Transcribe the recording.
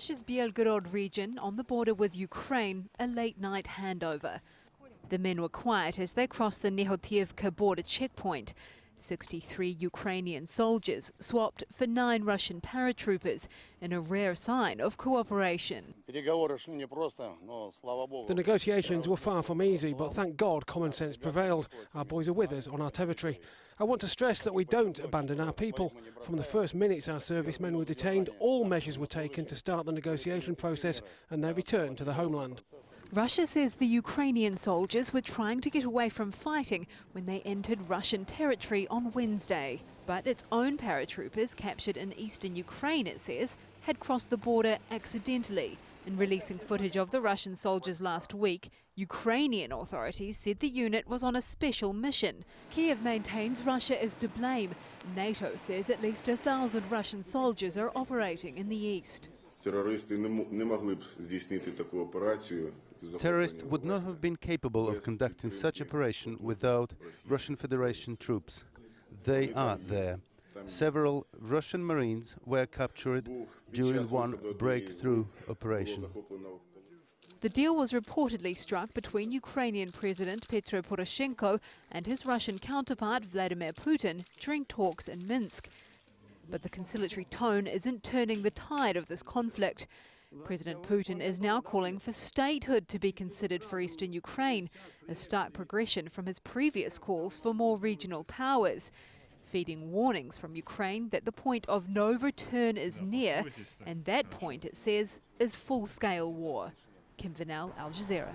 Russia's Belgorod region on the border with Ukraine, a late-night handover. The men were quiet as they crossed the Nehotievka border checkpoint. 63 Ukrainian soldiers swapped for 9 Russian paratroopers in a rare sign of cooperation. The negotiations were far from easy, but thank God common sense prevailed. Our boys are with us on our territory. I want to stress that we don't abandon our people. From the first minutes our servicemen were detained, all measures were taken to start the negotiation process and their return to the homeland. Russia says the Ukrainian soldiers were trying to get away from fighting when they entered Russian territory on Wednesday. But its own paratroopers, captured in eastern Ukraine, it says, had crossed the border accidentally. In releasing footage of the Russian soldiers last week, Ukrainian authorities said the unit was on a special mission. Kiev maintains Russia is to blame. NATO says at least 1,000 Russian soldiers are operating in the east. Terrorists would not have been capable of conducting such operation without Russian Federation troops. They are there. Several Russian Marines were captured during one breakthrough operation. The deal was reportedly struck between Ukrainian President Petro Poroshenko and his Russian counterpart Vladimir Putin during talks in Minsk. But the conciliatory tone isn't turning the tide of this conflict. President Putin is now calling for statehood to be considered for eastern Ukraine, a stark progression from his previous calls for more regional powers, feeding warnings from Ukraine that the point of no return is near, and that point, it says, is full-scale war. Kim Vanel, Al Jazeera.